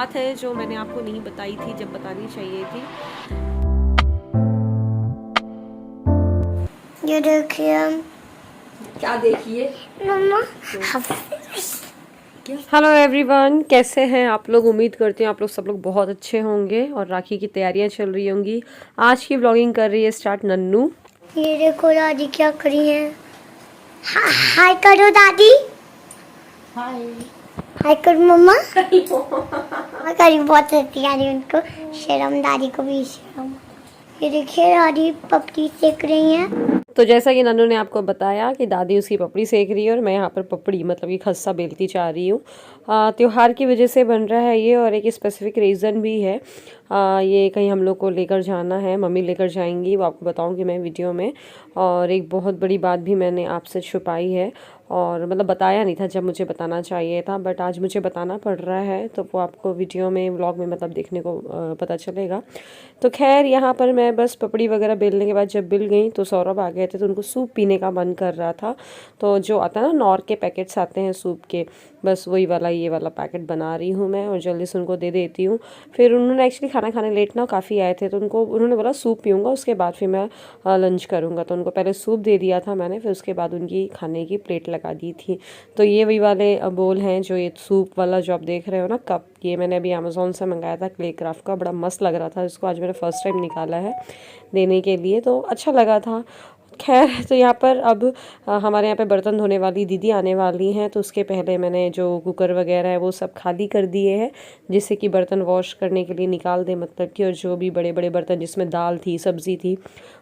बात है जो मैंने आपको नहीं बताई थी, जब बतानी चाहिए थी। ये देखिए क्या देखिए मम्मा। हेलो एवरीवन, कैसे हैं आप लोग? उम्मीद करती हूँ आप लोग सब लोग बहुत अच्छे होंगे और राखी की तैयारियां चल रही होंगी। आज की व्लॉगिंग कर रही है स्टार्ट नन्नू। ये देखो दादी क्या करी है। हाय करो दादी। हाय। हाय करो मम्मा। मैं करी बहुत हंसी आ रही है उनको। शर्म, दादी को भी शर्म। ये देखिए दादी पपड़ी सेक रही हैं। तो जैसा कि नन्नू ने आपको बताया कि दादी उसकी पपड़ी सेक रही है और मैं यहाँ पर पपड़ी मतलब कि खस्सा बेलती चाह रही हूँ। त्योहार की वजह से बन रहा है ये, और एक स्पेसिफिक रीज़न भी है। ये कहीं हम लोग को लेकर जाना है, मम्मी लेकर जाएंगी, वो आपको बताऊंगी मैं वीडियो में। और एक बहुत बड़ी बात भी मैंने आपसे छुपाई है, और मतलब बताया नहीं था जब मुझे बताना चाहिए था, बट आज मुझे बताना पड़ रहा है, तो वो आपको वीडियो में व्लॉग में मतलब देखने को पता चलेगा। तो खैर यहाँ पर मैं बस पपड़ी वगैरह बेलने के बाद जब बिल गई तो सौरभ आ गए थे, तो उनको सूप पीने का मन कर रहा था। तो जो आता है ना, नॉर के पैकेट्स आते हैं सूप के, बस वही वाला ये वाला पैकेट बना रही हूँ मैं और जल्दी से उनको दे देती हूँ। फिर उन्होंने एक्चुअली खाना खाने लेट ना काफ़ी आए थे, तो उन्होंने बोला सूप पीऊँगा उसके बाद फिर मैं लंच करूँगा। तो उनको पहले सूप दे दिया था मैंने, फिर उसके बाद उनकी खाने की प्लेट लगा दी थी। तो ये वही वाले बोल हैं जो ये सूप वाला जो आप देख रहे हो ना कप, ये मैंने अभी अमेज़ोन से मंगाया था क्ले क्राफ्ट का, बड़ा मस्त लग रहा था। इसको आज मैंने फ़र्स्ट टाइम निकाला है देने के लिए, तो अच्छा लगा था। खैर, तो यहाँ पर अब हमारे यहाँ पे बर्तन धोने वाली दीदी आने वाली हैं, तो उसके पहले मैंने जो कुकर वगैरह है वो सब खाली कर दिए हैं, जिससे कि बर्तन वॉश करने के लिए निकाल दें, मतलब कि और जो भी बड़े बड़े बर्तन जिसमें दाल थी, सब्ज़ी थी,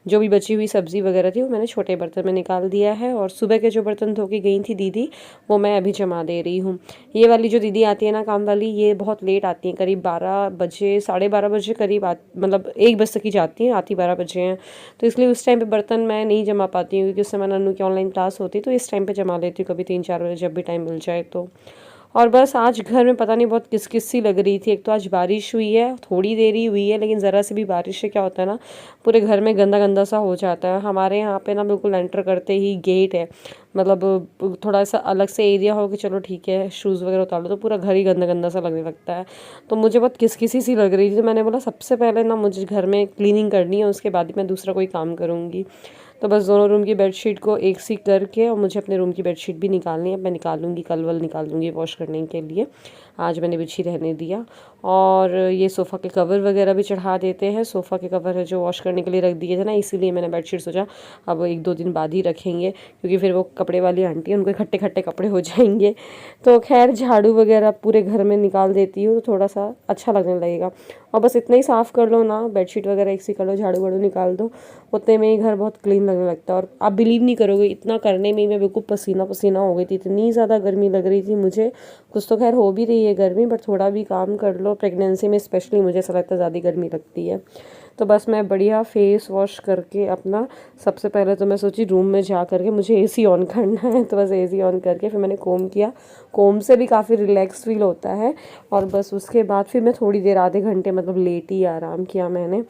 जो भी बची हुई सब्ज़ी वगैरह थी वो मैंने छोटे बर्तन में निकाल दिया है। और सुबह के जो बर्तन धो के गई थी दीदी, वो मैं अभी जमा दे रही हूँ। ये वाली जो दीदी आती है ना काम वाली, ये बहुत लेट आती हैं, करीब 12 बजे 12:30 करीब मतलब 1 बजे तक ही जाती हैं, आती 12 बजे हैं। तो इसलिए उस टाइम पे बर्तन मैं नहीं जमा पाती हूँ, क्योंकि उस समय नन्नू की ऑनलाइन क्लास होती है, तो इस टाइम पे जमा लेती हूँ, कभी 3-4 बजे जब भी टाइम मिल जाए तो। और बस आज घर में पता नहीं बहुत किस किस सी लग रही थी। एक तो आज बारिश हुई है, थोड़ी देर ही हुई है, लेकिन ज़रा से भी बारिश से क्या होता है ना, पूरे घर में गंदा गंदा सा हो जाता है। हमारे यहाँ पे ना बिल्कुल एंटर करते ही गेट है, मतलब थोड़ा सा अलग से एरिया हो कि चलो ठीक है शूज़ वगैरह उतार लो, तो पूरा घर ही गंदा गंदा सा लगने लगता है। तो मुझे बहुत किसकिसी सी लग रही थी, तो मैंने बोला सबसे पहले ना मुझे घर में क्लीनिंग करनी है, उसके बाद ही मैं दूसरा कोई काम करूँगी। तो बस दोनों रूम की बेडशीट को एक सी करके, और मुझे अपने रूम की बेडशीट भी निकालनी है, मैं निकालूंगी, कल वल निकाल दूँगी वॉश करने के लिए। आज मैंने बिछी रहने दिया। और ये सोफ़ा के कवर वगैरह भी चढ़ा देते हैं। सोफ़ा के कवर है जो वॉश करने के लिए रख दिए थे ना, इसीलिए मैंने बेडशीट सोचा अब 1-2 दिन बाद ही रखेंगे, क्योंकि फिर वो कपड़े वाली आंटी है, उनको इकट्ठे इकट्ठे कपड़े हो जाएंगे। तो खैर झाड़ू वगैरह पूरे घर में निकाल देती हूँ, तो थोड़ा सा अच्छा लगने लगेगा। और बस इतना ही साफ़ कर लो ना, बेडशीट वगैरह एक सी कर लो, झाड़ू वाड़ू निकाल दो, उतने में ही घर बहुत क्लीन लगने लगता है। और आप बिलीव नहीं करोगे, इतना करने में ही मैं बिल्कुल पसीना पसीना हो गई थी, इतनी ज़्यादा गर्मी लग रही थी मुझे। कुछ तो खैर हो भी रही है गर्मी, बट थोड़ा भी काम कर लो प्रेगनेंसी में स्पेशली, मुझे ऐसा लगता है ज़्यादा गर्मी लगती है। तो बस मैं बढ़िया फेस वॉश करके अपना, सबसे पहले तो मैं सोची रूम में जा करके मुझे एसी ऑन करना है, तो बस एसी ऑन करके फिर मैंने कोम किया। कोम से भी काफ़ी रिलैक्स फील होता है। और बस उसके बाद फिर मैं थोड़ी देर, आधे घंटे मतलब लेटी आराम किया मैंने।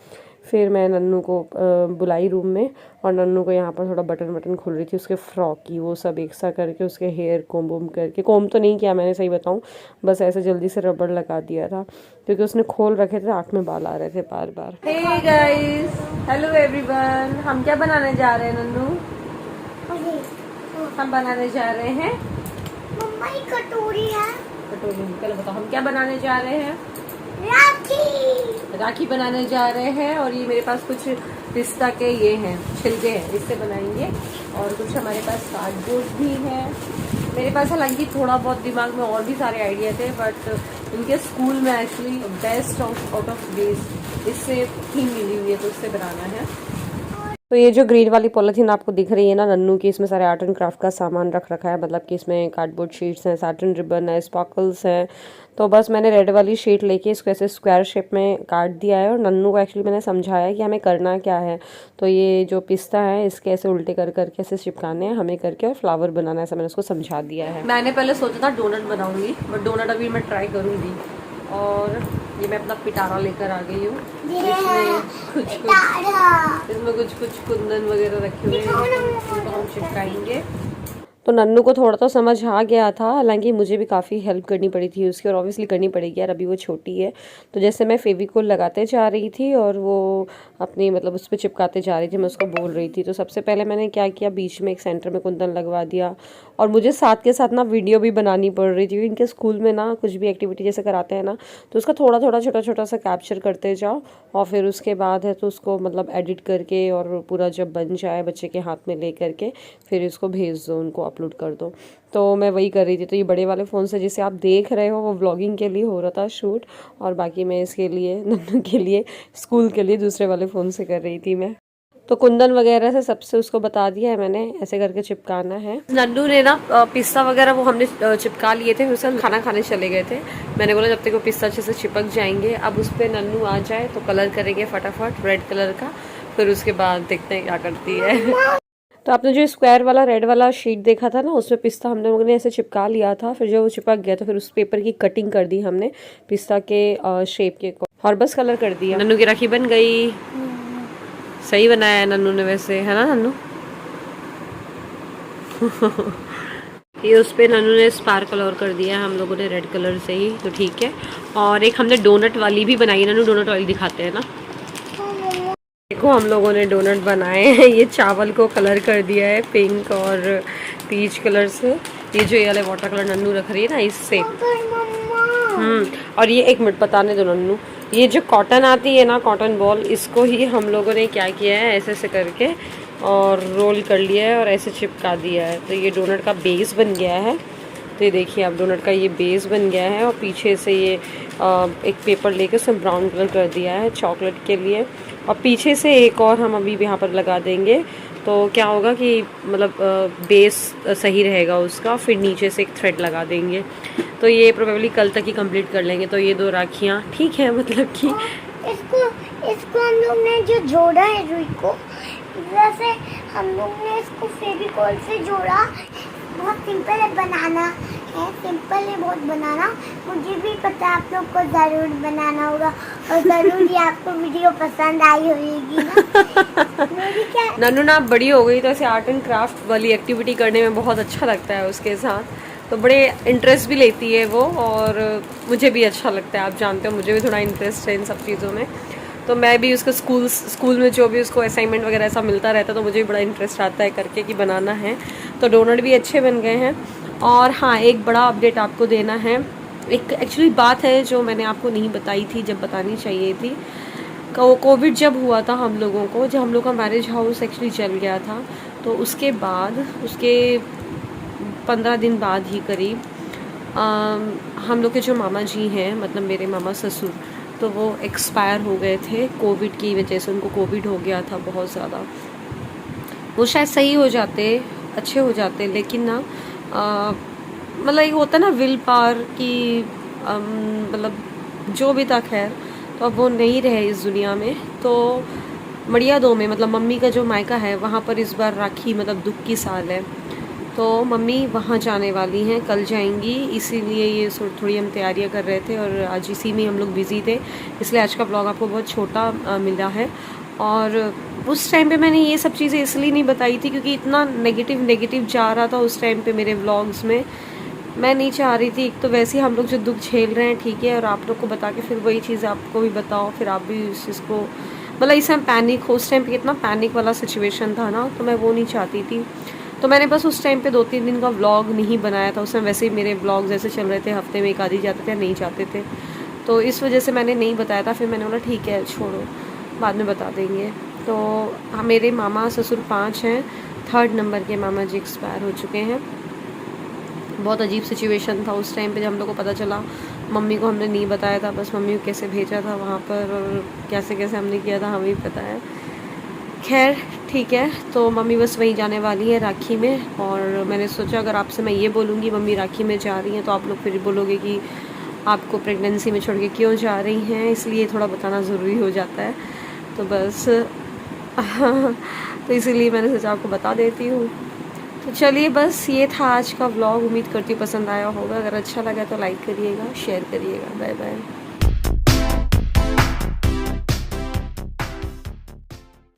फिर मैं नन्नू को बुलाई रूम में, और नन्नू को यहाँ पर थोड़ा बटन बटन खुल रही थी उसके फ्रॉक की, वो सब एक सा करके उसके हेयर कोम वोम करके, कोम तो नहीं किया मैंने सही बताऊँ, बस ऐसे जल्दी से रबड़ लगा दिया था, क्योंकि उसने खोल रखे थे, आँख में बाल आ रहे थे बार बार। हे गाइस, हेलो एवरीवन, हम क्या बनाने जा रहे हैं नन्नू? हम बनाने जा रहे हैं मम्मा ये कटोरी है। कटोरी। पहले बताओ हम क्या बनाने जा रहे हैं? राखी। राखी बनाने जा रहे हैं। और ये मेरे पास कुछ पिस्ता के ये हैं छिलके हैं, इससे बनाएंगे। और कुछ हमारे पास कार्डबोर्ड भी है मेरे पास। हालांकि थोड़ा बहुत दिमाग में और भी सारे आइडिया थे, बट इनके स्कूल में actually best out of waste इससे थीम मिली हुई है, तो उससे बनाना है। तो ये जो ग्रीन वाली पॉलिथीन आपको दिख रही है ना नन्नू की, इसमें सारे आर्ट एंड क्राफ्ट का सामान रख रखा है, मतलब कि इसमें कार्डबोर्ड शीट्स हैं, सैटिन रिबन है, स्पार्कल्स हैं। तो बस मैंने रेड वाली शीट लेके इसको ऐसे स्क्वायर शेप में काट दिया है, और नन्नू को एक्चुअली मैंने समझाया कि हमें करना क्या है। तो ये जो पिस्ता है इसके ऐसे उल्टे कर करके ऐसे चिपकाने हैं हमें करके, और फ्लावर बनाना है, ऐसा मैंने उसको समझा दिया है। मैंने पहले सोचा था डोनट बनाऊंगी, बट डोनट अभी मैं ट्राई करूंगी। और ये मैं अपना पिटारा लेकर आ गई हूँ, इसमें कुछ कुछ कुंदन वगैरह रखे हुए हैं, उनको हम चिपकाएंगे। तो नन्नू को थोड़ा तो समझ आ गया था, हालांकि मुझे भी काफ़ी हेल्प करनी पड़ी थी उसकी, और ऑब्वियसली करनी पड़ेगी यार, अभी वो छोटी है। तो जैसे मैं फेविकोल लगाते जा रही थी और वो अपनी मतलब उस पर चिपकाते जा रही थी, मैं उसको बोल रही थी, तो सबसे पहले मैंने क्या किया, बीच में एक सेंटर में कुंदन लगवा दिया। और मुझे साथ के साथ ना वीडियो भी बनानी पड़ रही थी, क्योंकि इनके स्कूल में ना कुछ भी एक्टिविटी जैसे कराते हैं ना, तो उसका थोड़ा थोड़ा छोटा छोटा सा कैप्चर करते जाओ, और फिर उसके बाद है तो उसको मतलब एडिट करके और पूरा जब बन जाए बच्चे के हाथ में ले करके फिर इसको भेज दो, उनको अपलोड कर दो। तो मैं वही कर रही थी। तो ये बड़े वाले फ़ोन से जिसे आप देख रहे हो वो व्लॉगिंग के लिए हो रहा था शूट, और बाकी मैं इसके लिए नन्नू के लिए स्कूल के लिए दूसरे वाले फ़ोन से कर रही थी मैं। तो कुंदन वगैरह से सबसे उसको बता दिया है मैंने, ऐसे करके चिपकाना है। नन्नू ने ना पिस्ता वगैरह वो हमने चिपका लिए थे, फिर खाना खाने चले गए थे। मैंने बोला जब तक वो पिस्ता अच्छे से चिपक जाएंगे, अब उस पर नन्नू आ जाए तो कलर करेंगे फटाफट रेड कलर का, फिर उसके बाद देखते हैं क्या करती है। तो आपने जो स्क्वायर वाला रेड वाला शीट देखा था ना, उसमें पिस्ता हम लोगों ने ऐसे चिपका लिया था, फिर जब वो चिपक गया तो फिर उस पेपर की कटिंग कर दी हमने पिस्ता के शेप के, और बस कलर कर दिया। नन्नू की राखी बन गई। सही बनाया है नन्नू ने वैसे, है ना नन्नू? ये उस पे नन्नू ने स्पार्कल और कर दिया, हम लोगों ने रेड कलर से ही, तो ठीक है। और एक हमने डोनट वाली भी बनाई, नन्नू डोनट वाली दिखाते हैं ना। देखो हम लोगों ने डोनट बनाए हैं, ये चावल को कलर कर दिया है पिंक और पीच कलर से। ये जो ये वाले वाटर कलर नन्नू रख रही है ना, इससे। और ये एक मिनट बताने दो नन्नू, ये जो कॉटन आती है ना, कॉटन बॉल, इसको ही हम लोगों ने क्या किया है, ऐसे ऐसे करके और रोल कर लिया है और ऐसे चिपका दिया है। तो ये डोनट का बेस बन गया है। तो ये देखिए आप, डोनट का ये बेस बन गया है, और पीछे से ये एक पेपर लेके उसमें ब्राउन कलर कर दिया है चॉकलेट के लिए, और पीछे से एक और हम अभी यहाँ पर लगा देंगे। तो क्या होगा कि मतलब बेस सही रहेगा उसका, फिर नीचे से एक थ्रेड लगा देंगे। तो ये प्रोबेबली कल तक ही कंप्लीट कर लेंगे। तो ये 2 राखियाँ ठीक है, मतलब कि इसको हम लोग ने जो जोड़ा है रुई को, जैसे हम लोग ने इसको फेविकोल से जोड़ा। बहुत सिंपल है बनाना, है सिंपल है बहुत बनाना। मुझे भी पता है आप लोग को ज़रूर बनाना होगा, और ज़रूर ही आपको वीडियो पसंद आई होगी ना। मेरी क्या नन्नू ना बड़ी हो गई, तो ऐसे आर्ट एंड क्राफ्ट वाली एक्टिविटी करने में बहुत अच्छा लगता है उसके साथ, तो बड़े इंटरेस्ट भी लेती है वो, और मुझे भी अच्छा लगता है। आप जानते हो मुझे भी थोड़ा इंटरेस्ट है इन सब चीज़ों में, तो मैं भी उसको स्कूल में जो भी उसको असाइनमेंट वगैरह ऐसा मिलता रहता है, तो मुझे भी बड़ा इंटरेस्ट आता है करके कि बनाना है। तो डोनट भी अच्छे बन गए हैं। और हाँ, एक बड़ा अपडेट आपको देना है। एक एक्चुअली बात है जो मैंने आपको नहीं बताई थी, जब बतानी चाहिए थी। कोविड जब हुआ था हम लोगों को, जब हम लोग का मैरिज हाउस एक्चुअली चल गया था, तो उसके बाद उसके 15 दिन बाद ही करीब हम लोग के जो मामा जी हैं, मतलब मेरे मामा ससुर, तो वो एक्सपायर हो गए थे कोविड की वजह से। उनको कोविड हो गया था बहुत ज़्यादा। वो शायद सही हो जाते, अच्छे हो जाते, लेकिन ना मतलब एक होता है ना विल पावर की, मतलब जो भी था खैर, तो अब वो नहीं रहे इस दुनिया में। तो मड़िया 2 में, मतलब मम्मी का जो मायका है वहाँ पर इस बार राखी मतलब दुख की साल है, तो मम्मी वहाँ जाने वाली हैं, कल जाएंगी। इसीलिए ये थोड़ी हम तैयारियां कर रहे थे, और आज इसी में हम लोग बिज़ी थे, इसलिए आज का ब्लॉग आपको बहुत छोटा मिला है। और उस टाइम पे मैंने ये सब चीज़ें इसलिए नहीं बताई थी क्योंकि इतना नेगेटिव जा रहा था उस टाइम पे मेरे व्लॉग्स में। मैं नहीं चाह रही थी, एक तो वैसे ही हम लोग जो दुख झेल रहे हैं, ठीक है, और आप लोग को बता के फिर वही चीज़ आपको भी बताओ, फिर आप भी इस चीज़ को मतलब इस टाइम पैनिक हो, उस टाइम पे कितना पैनिक वाला सिचुएशन था ना, तो मैं वो नहीं चाहती थी। तो मैंने बस उस टाइम पे 2-3 दिन का व्लॉग नहीं बनाया था। उस टाइम वैसे ही मेरे व्लॉग्स ऐसे चल रहे थे, हफ्ते में एक आधी जाते थे, नहीं जाते थे, तो इस वजह से मैंने नहीं बताया था। फिर मैंने बोला ठीक है छोड़ो, बाद में बता देंगे। तो मेरे मामा ससुर 5 हैं, 3rd नंबर के मामा जी एक्सपायर हो चुके हैं। बहुत अजीब सिचुएशन था उस टाइम पे, जब हम लोग को पता चला। मम्मी को हमने नहीं बताया था, बस मम्मी को कैसे भेजा था वहाँ पर और कैसे कैसे हमने किया था हमें ही पता है। खैर ठीक है, तो मम्मी बस वहीं जाने वाली है राखी में। और मैंने सोचा अगर आपसे मैं ये बोलूँगी मम्मी राखी में जा रही हैं, तो आप लोग फिर बोलोगे कि आपको प्रेगनेंसी में छोड़ के क्यों जा रही हैं, इसलिए थोड़ा बताना ज़रूरी हो जाता है। तो बस तो इसीलिए मैंने सोचा आपको बता देती हूँ। तो चलिए बस ये था आज का व्लॉग। उम्मीद करती हूँ पसंद आया होगा। अगर अच्छा लगा तो लाइक करिएगा, शेयर करिएगा। Bye bye.